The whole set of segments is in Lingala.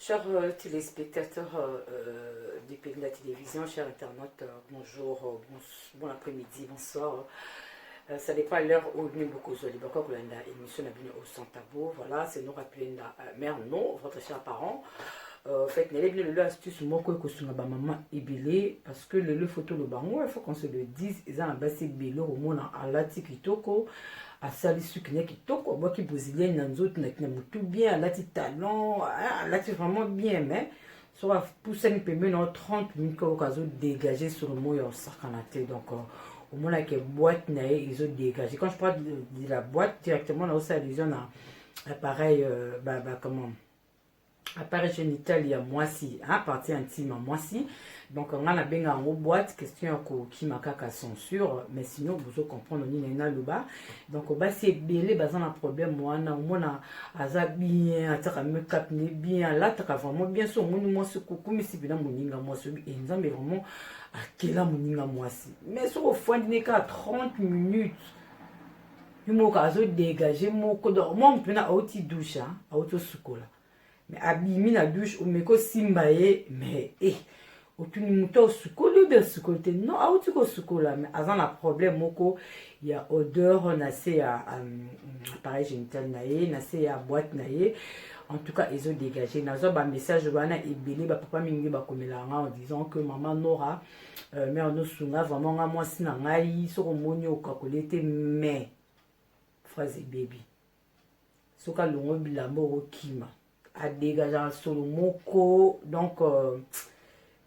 Chers téléspectateurs du pays de la télévision, chers internautes, bonjour, bon après-midi, bonsoir. Ça dépend de l'heure où nous beaucoup de l'émission au Santabo. Voilà, c'est nous rappeler la mère, non, votre cher parent. Fait que nous avons astuce moi que sur ma maman ibile parce que le photo le bango il faut qu'on se le dise ils ont un bassin bello au monde à la tikitoko à sali sukine kitoko moi qui brésilien dans autres n'a tout bien à la talent à la vraiment bien mais soit pousser un peu maintenant 30 minutes au cas où dégager sur le mot en sarcanaté donc au moins avec boîte naïe ils ont dégagé quand je parle de la boîte directement là aussi allusion à appareil comment appareil génital il y a moisi hein partie intime moisi donc on a bien en boîte question qui m'a caca censure mais sinon vous comprendre ni na le bas donc au bas c'est belé bazan un problème moi on a aza bien ataka make up ni bien là t'as vraiment bien sur moi ce coucou mais si bien moninga moi ce et mais vraiment à quelle moninga moisi mais sur au fond n'est qu'à 30 minutes il m'a caso dégager mon code moi on peut na auti douche hein auto sukola mais abimi na douche ou meko simbaye mais aucune muto sukolo de sukote non auti ko sukola mais avant la problème moko il y a odeur na c'est à appareil génital naé na c'est à boîte naé en tout cas ils ont dégagé na zo ba message wana ebele ba papa mingi ba komelanga en disant que maman Nora mère no sunga vraiment nga mwasi na ngai soko moni okakolete mais phrase baby soka longo bilambo okima a dégager solo moko donc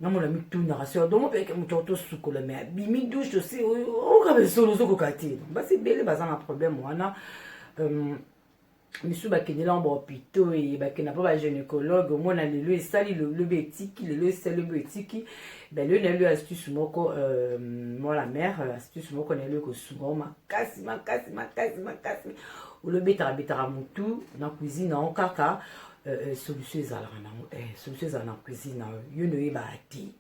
na mon ami tout narration donc avec mon toto sukola mais bimi douche aussi o ka be solo soko kati ba c'est belé bazan un problème wana monsieur bakenela en hôpital et bakena pas ba gynécologue moi na lelo et sali le bétiki le c'est le bétiki ben le na le astuce moko moi la mère astuce moko na le ko sungo makasi ou le betara mutu na cuisine en kaka solution solution en cuisine yo no yeba ati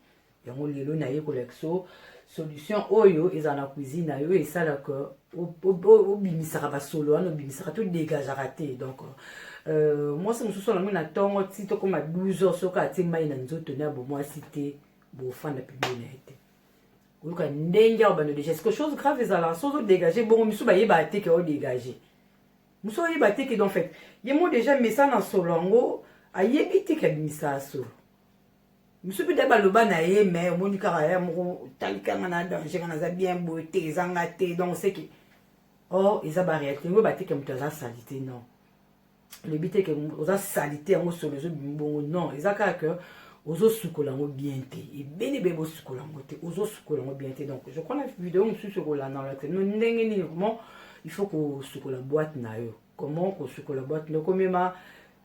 yango lelo na ye collection solution oyo eza na cuisine yo et ça là que au bimisaka ba solo no bimisaka tout dégageara te donc moi c'est mususu na mina tongo ti to comme 12 heures soka ati mai na nzoto na bo moi cité bo fanda publicité ou ka ndenga ba no déjà quelque chose grave ezala sozo dégager bon mususu ba yeba ati ke o dégager muso yeba te que donc fait yemo déjà message na solongo ayebi te ke bimisa solo muso peut d'abord le ba na ye mais monika ya mo talikanga na danger kana za bien beauté zanga te donc c'est que oh ils a barrière ngo ba te ke mutaza salité non le bité que oza salité ngo solo zo bimbo non ils a ka que ozo sukola ngo bien te et bene bebo sukola ngo te ozo sukola ngo bien te donc je crois la vidéo musu sukola na la no ndenge ni vraiment il faut que ce la boîte na yo comment que ce la boîte no comme ma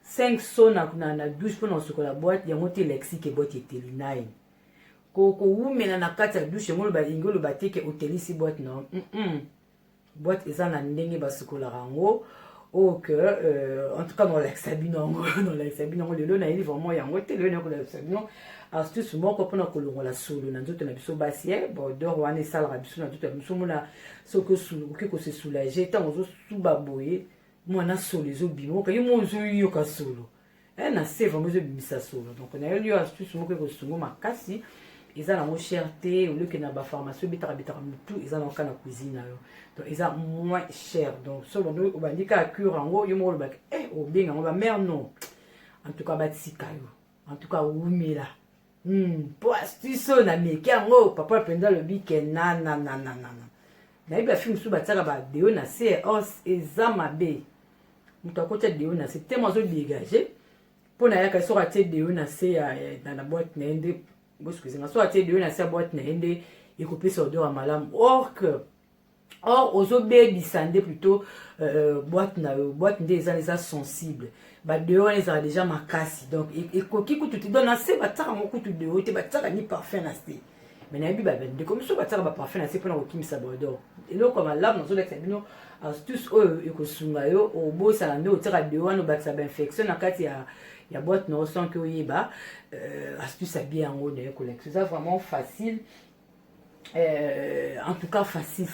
5 sona na 12 pour ce la boîte ya moté lexique et boîte était lunai ko ou mena na kati ya douche ngolo ba ingolo ba teke hôtel si boîte non boîte eza na ndenge ba sukola rango o que en tout cas dans l'exabino dans l'exabino le na il vraiment ya ngote le na ko l'exabino astuce moko pona kolongola solo na nzoto na biso basie bon dor wana sala biso na nzoto na biso mona soko sulu ko se soulager tant ozo suba boye mona solo zo bimo ka yo monzo yo ka solo na c'est vraiment zo bimisa solo donc on a eu astuce moko ko sungo makasi ils ont la cherté au lieu que na ba pharmacie bitara tout ils ont en cuisine donc ils ont moins cher donc solo no bandika cure en haut yo mo le bac au bien on va mère non en tout cas batsika yo en tout cas oumela pour astuce na mekango papa penda le bike na iba film sous bataka ba deo na os ezamabe mutakota deo na c'est tellement zo dégager pour na yaka so raté deo na dans la boîte nende excusez-moi so raté deo na boîte nende et couper sur odeur malam or ozo baby sande plutôt boîte des années sensible ba dehors les a déjà makasi donc et koki ku tu donne assez bataka mo ku tu dehors te bataka ni parfum na c'est mais na bi ba de comme so bataka ba parfum na c'est pour na kokimi sa bordeaux et là comme là dans so l'exabino astuce e ko sunga yo o bo sa nde o tira dehors no bataka ba infection na kati ya boîte no sans que yeba astuce a bien en haut de collection ça vraiment facile en tout cas facile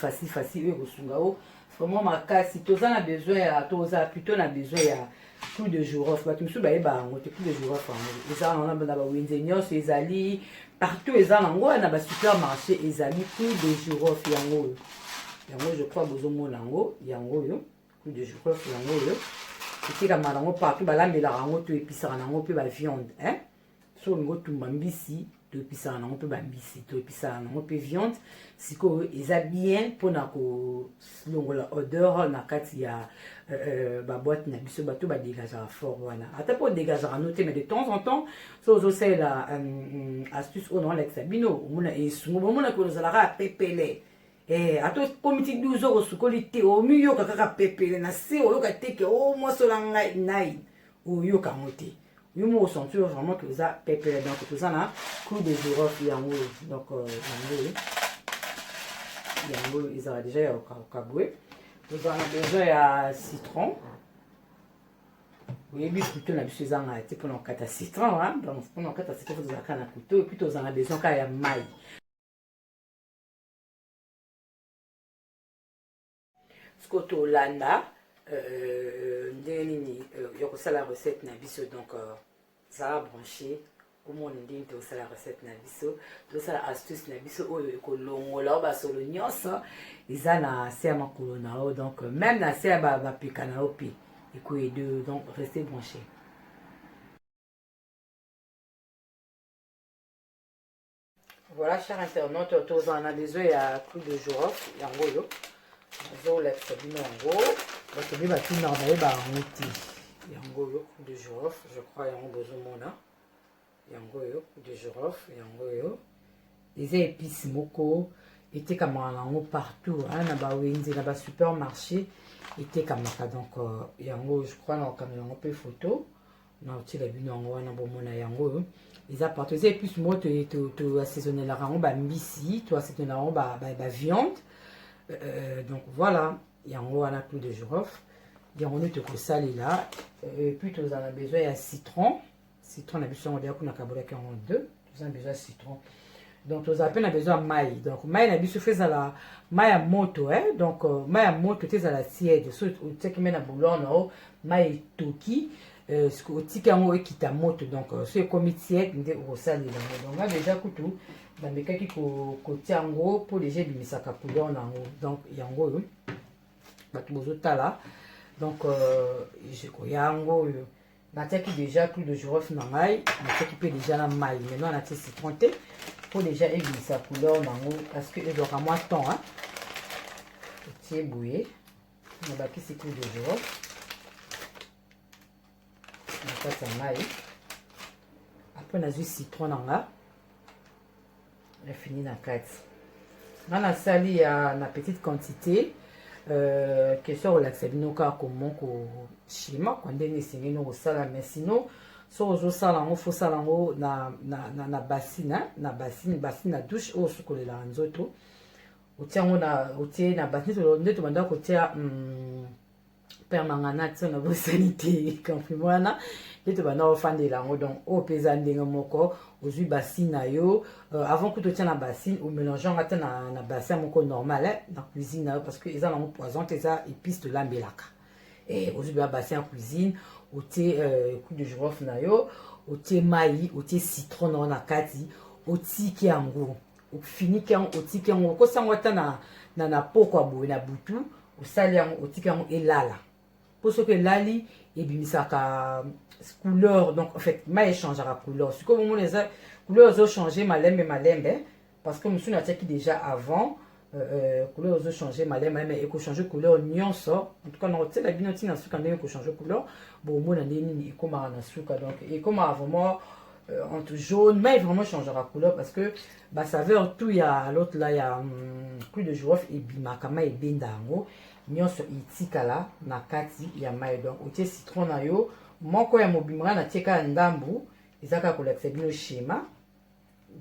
e ko sunga o vraiment makasi toza na besoin ya toza plutôt na besoin clou de girofle bato mosusu bayeba yango te. Clou de girofle yango eza na bawenze nyonso ezali partout, eza nango na basupermarché ezali clou de girofle yango oyo. Yango je crois bozomona yango oyo clou de girofle yango oyo etekama nango partout, balambelaka yango to episaka nango mpe baviande so olingo tumba mbisi to episaka nango mpe bambisi to episaka nango mpe viande. Sikoyo eza bien mpona kolongola odeur na kati ya baboite na biso bato badegageaka fort wana. Ata mpo odegageaka no te, mais de temps en temps so ozosalela astuce oyo naolakisa bino omona esungo bomona ko ozalaka ya pepele ata komiti 12 heures osukoli te omiyoka kaka pepele na se oyoka teke mosola ngai nai oyoka ngo te yo mo sentir vraiment que ça pepele. Donc tout ça na clou de girofle yango. Donc yango ils ont déjà au caboué. Vous en avez besoin de citron. Vous avez plutôt la biche en a été pour nos 4 citron hein. Donc pour nos 4 citron vous avez un couteau et puis vous en avez besoin quand il y a maille. Scoto landa ndeni yokosa la recette na biso. Donc ça a branché au monde ndeni to la recette na biso to la astuce na biso oyo ekolongola ba solo nyonso eza na se makolo na o. Donc même na se ba pekana o pi ekoyedo. Donc restez branchés. Voilà chers internautes, tous en a besoin ya clou de girofle yango yo azolakisa bino yango bato mpe batina bayeba yango te. Yango oyo de girofle je crois yango bozomona yango oyo de girofle yango oyo eza épice moko etekamaka nango partout na bawenze na basupermarché etekamaka. Donc yango je crois naokamela yango mpe photo naotiela bino yango wana bomona yango oyo eza partout. Eza épice moko toassaisonnelaka yango bambisi toassaisonnelaka yango baviande. Donc voilà yango wana clou de girofle yango nde tokosalela. Puis tu as besoin de citron. Citron na biso yango kuna kabolaki yango 2. Tu as besoin de citron. Donc tu as besoin de maille. Donc maille na biso fait la maille à moto donc maille à moto tu as la tiède. So tu sais na boulon na maille toki ce que tika yango ekita moto. Donc c'est comme tiède nde okosalela. Donc là déjà kutu bamekaki kotia yango mpo déjà ebimisaka couleur nango. Donc yango oyo bato bozotala. Donc yango oyo natiaki déjà clou de girofle na ngai natiaki mpe déjà na maille. Maintenant natie citron te mpo déjà ebimisa couleur nango parce que ezwaka mwa temps otie boye nabakisi clou de girofle na kati ya maille. Après nazwi citron na nga efini na kati nga nasali na petite quantité question relaxer bino kaka comment koshima kwa ndenge esengeli kosala. Mais sinon so ozosala yango fosala yango na bassine na douche oyo osukolelaka nzoto otia yango otie na bassine nde tobanda kotia permanganate na bosani te kampi wana nde tobanda kofandela yango. Donc oyo mpe eza ndenge moko ozwi bassine na yo avant que totia na bassine omélange yango ata na bassin moko normal na cuisine na yo parce que eza nango poison te eza épice tolambelaka. Ozwi ba bassin ya cuisine otie clou de girofle na yo otie mayi otie citron na kati otiki yango ofiniki yango otiki yango okosi yango ata na pokwa boye na butu osali yango otiki yango elala mpo soki elali ebimisaka couleur. Donc en fait mayi echangeaka couleur sikoyo bomona eza couleur ezochange malembe parce que mosusu natiaki déjà avant couleur ezochange malembe ekochanger couleur nyonso. En tout cas nakotiela bino ntina suka ndenge ekochanger couleur bomona ndenge nini ekomaka na suka. Donc ekomaka vraiment entre jaune mais vraiment changera couleur parce que ba saveur tout ya l'autre là ya clou de girofle ebimaka mayi ebenda yango nyonso itikala na kati ya mayi. Donc otie citron na yo moko ya mobimaka natie kaka ndambu eza kaka kolakisa bino schéma.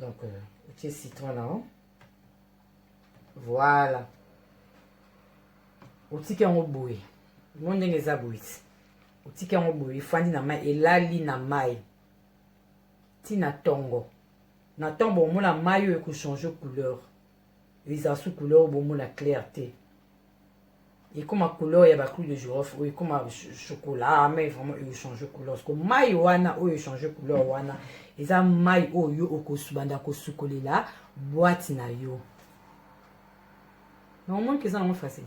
Donc otie citron na yo voilà otiki yango boye mo ndenge eza boye otiki yango boye efandi na mayi elali na mayi tina tongo na ntongo bomona mayi oyo ekochange couleur eza sous couleur bomona clair te et comme à couleur il y a clou de girofle oui comme chocolat mais vraiment il change de couleur parce que mai wana il change de couleur wana et ça mai yo okosubanda ko sukoler là boîte na yo normalement que ça non facile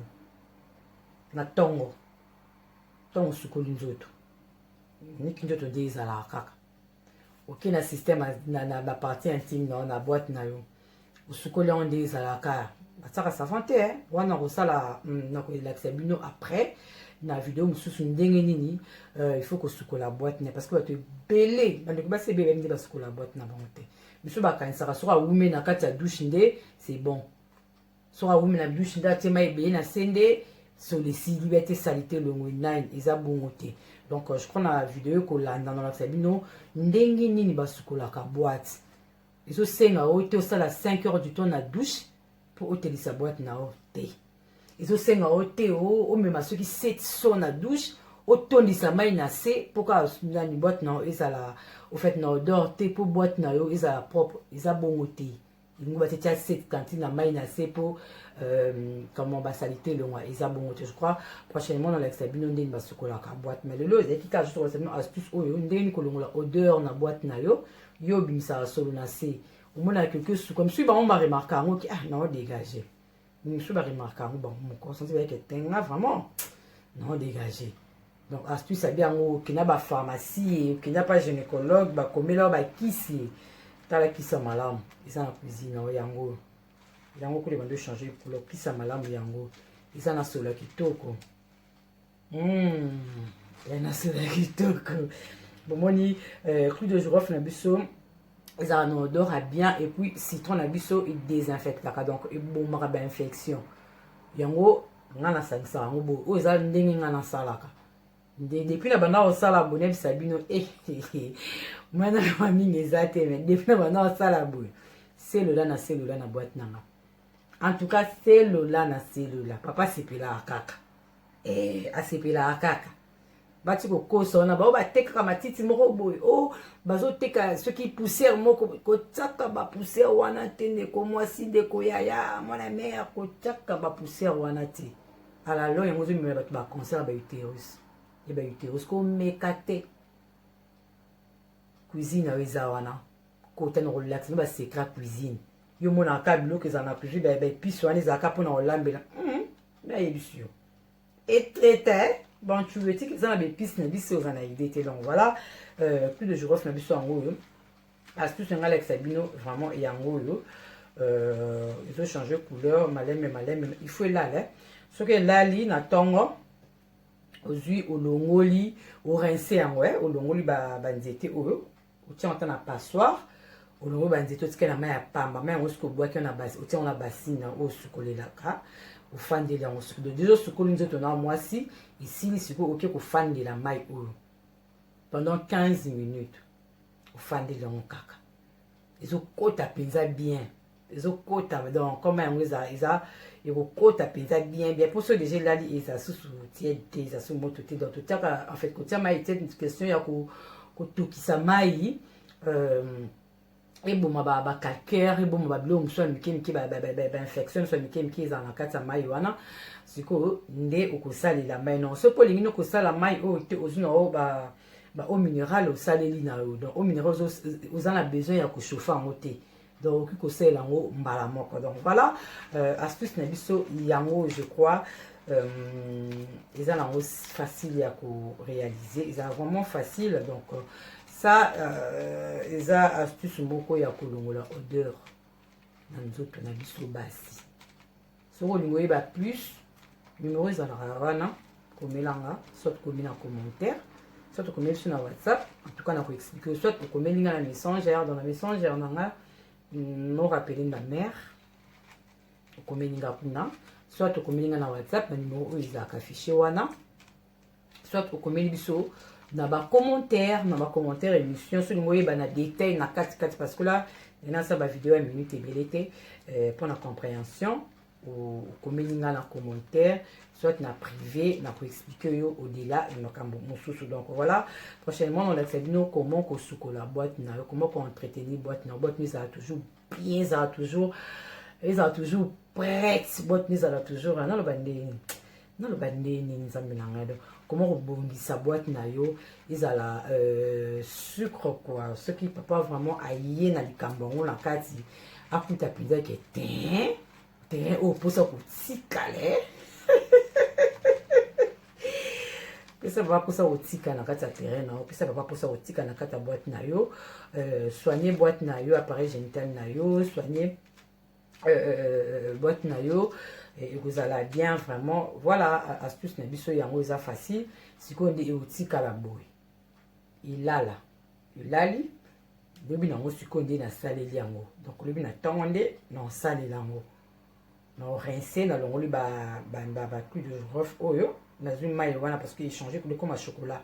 na tongo sukoli nzoto ni kinjoto de ezala kaka ok na système na partie intime na boîte na yo usukoli on de ezala kaka bataka savon te wana kosala na kolakisa bino après na vidéo mosusu ndenge nini il faut kosukola boîte na parce que bato ebele bandeko basi ebele nde basukola boîte na bango te biso bakanisaka soki awume na kati ya douche nde c'est bon soki awume na douche nde atiema ebele na se nde solesili bete salité longo nine eza bongo te donc je crois na vidéo kolanda nolakisa bino ndenge nini basukolaka boîte ezosenga oyo te osala 5 heures du temps na douche pour otelisa boîte na o te ezosenga o te omema soki 7 so na douche otondisa mai na se poka nani boîte na ezala au fait na odeur te po boîte na yo ezala propre eza bongo te lingo batetia 7 cantine na mai na se po comment basalite longwa eza bongo te je crois prochainement dans l'extabino ndeni basukolaka boîte mais lelo ezalaki kaka juste kosalement astuce oyo ndeni kolongola odeur na boîte na yo yo bimisaka solo na se omona quelque chose comme si bango baremarka yango ki ah non dégagé misu baremarka yango bango moko santi bayeke tenga vraiment non dégagé donc astuce abi yango okenda bapharmacie okenda pa gynécologue bakomela bakisi tala kisa malamu eza na cuisine oyo yango kole bando changer couleur kisa malamu yango eza na solo ya kitoko na solo ya kitoko bomoni clou de girofle na biso ezala na odeur à bien et puis citron na biso désinfectaka donc ebomaka bainfection yango nga nasangisaka yango boye oyo eza ndenge nga nasalaka depuis na banda kosala boye nayebisa bino mwana na mingi eza te mais depuis na banda kosala boye selola na boîte nanga en tout cas selola na selola papa asepelaka kaka asepelaka kaka bati kokosa wana bao batekaka matiti moko boye o bazoteka soki poussière moko kotiaka bapoussière wana te ndeko mwasi ndeko yaya mwana mare kotiaka bapoussière wana te alalo yango ozomemela bato baconcert bauterus e bauterus komeka te cuisine oyo eza wana kota na kolakisa no basecret cuisine yo monaka biloko ezala na cuisine baepice wana ezalaka mpona kolambela nayebisi yo etraite bon tu veux dire que ça a des pistes na biso on a idée donc voilà plus de girofle na biso yango yo astuce nga avec Sabino vraiment yango yo ils ont changé couleur malème il faut là ce que lali na tongo ozui olongoli o rincer yango olongoli ba nzete oyo otia na passoire olongoli ba nzete otika na mai ya pamba mai yango siko boaki na basi otia na basine o sukolelaka ofandeli yango soki déjà sukoli nzoto na mwasi isili sikoyo oke kofandela mai oyo pendant 15 minutes ofandeli yango kaka ezokota mpenza bien ezokota donc comme yango eza ekokota mpenza bien mpo soki déjà elali eza susu tiede te eza susu moto te donc totiaka en fait kotia mai te question ya kotokisa mai eboma bacalcaire eboma babiloko mosusu ya mike bainfection mosusu ya mike ezala na kati ya mai wana sikoyo nde okosalela mai non soki olingi no kosala mai oyo te ozwi na oyo eau minérale osaleli na yo donc eau minérale oza na besoin ya kochauffe yango te donc okoki kosalela yango mbala moko donc voilà astuce na biso yango je crois eza nango facile ya koréaliser eza vraiment facile donc ça eza astuce moko ya kolongola odeur na nzoto na biso basi soki olingi oyeba plus numéro ezalaka wana komelanga soit komi na commentaire soit okomeli biso na whatsapp en tout cas na koexplike soit okomeli nga na messenger dans la messenger nanga no rappele na mare okomeli nga kuna soit okomeli nga na whatsapp na numéro oyo ezalaka affiché wana soit okomeli biso na commentaire émission soki olingi oyeba na détail na kati parce que là ça ba vidéo ya minute ebele te pour la compréhension okomeli nga na commentaire soit na privé na koexpliquer yo au-delà et makambo mosusu donc voilà prochainement on lakisa bino comment kosukola boîte na yo comment entretenir boîte na boîte ezala toujours bien ezala toujours prête boîte ezala toujours na loba ndenge non le bandé ni nzambe na ngai. Comment rebondissa boîte na yo ils a la sucre quoi, ce qui papa vraiment aïe na likambo na kati akuta pizza ke te o posa ko tikale pesa papa posa ko tika na kati ya terrain na pesa papa posa ko tika na kati ya boîte na yo soigner boîte na yo appareil génital na yo soigner boîte na yo et vous allez bien vraiment. Voilà astuce na biso yango eza facile sikoyo nde eotika la boy ilala ilali lobi nango sikoyo nde nasaleli yango donc lobi na ntongo nde naosalela yango naorince nalongoli baclou de girofle oyo nazwi mai wana parce que échange comme chocolat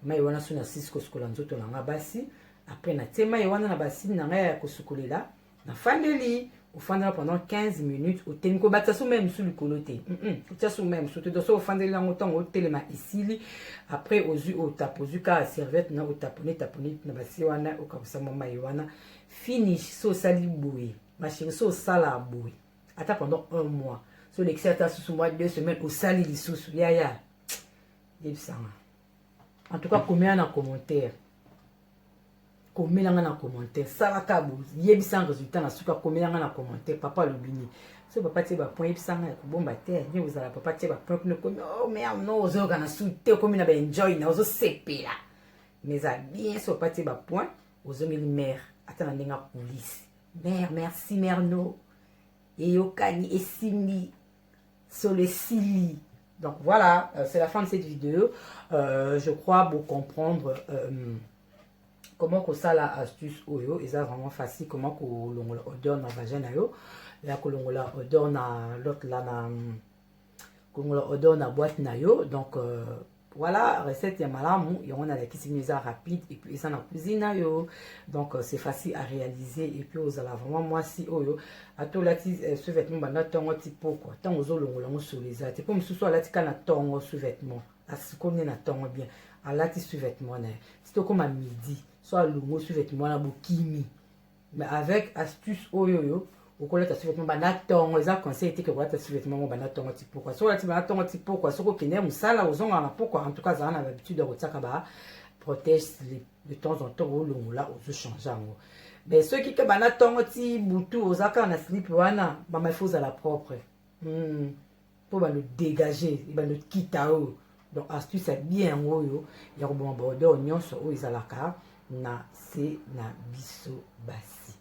mai wana so nasisi kosukola nzoto nanga basi après natie mai wana na basini na ngai ya kosukolela nafandeli ofandela pendant 15 minutes oteni kobata so même sur likolo te otia so même so te doso ofandeli yango ntango otelema esili après ozwi otape ozwi kaka serviette na otapone na basi wana okabisa mwa mai wana finish so osali boye masheri so osala boye ata pendant 1 mois so lekisi ata susu mwa 2 semaines osali lisusu yaya yebisanga en tout cas combien na commentaire komelanga na commentaire salaka bo yebisa résultat na suka komelanga na commentaire papa lobini so papa tie ba point yebisanga ya kobomba te ni ozala papa tie ba point ne komi oh merde no ozoka na sute komi na ba enjoy na ozo sepela mais a bien so papa tie ba point ozomeli mère ata na ndenga police mère merci mère no et yokani esimi sur le sili. Donc voilà, c'est la fin de cette vidéo. Je crois vous comprendre comment que ça la astuce oyo et ça vraiment facile comment que l'ongola odeur na vagin yo là que l'ongola odeur na l'autre là na l'ongola odeur na boîte na yo. Donc voilà, recette ya malamu et on a la cuisine rapide et puis ça na cuisine yo. Donc c'est facile à réaliser et puis vous allez vraiment moi si oyo ato lati ce vêtement banda tongo tipo quoi tant aux longola ngo sur les ati pour me soit lati kana tongo sous vêtement à ce qu'on est na tongo bien à lati sous vêtement na c'est comme à midi soit longo sous vêtement na bokimi mais avec astuce oyo au collègue sous vêtement banda tongo les a conseillé que voilà sous vêtement banda tongo tipo quoi soit lati banda tongo tipo quoi ce ko kene musala ozonga na pourquoi en tout cas ça a l'habitude de retiaka ba protège de temps en temps au longola aux changer ngo. Mais ceux qui bana tongo ti butu ozaka na slip wana ba ma faut à la propre pour ba le dégager ba le kitao. Donc astuce c'est bien oyo ya bon bordeaux nyonso o izalaka na se na biso basi.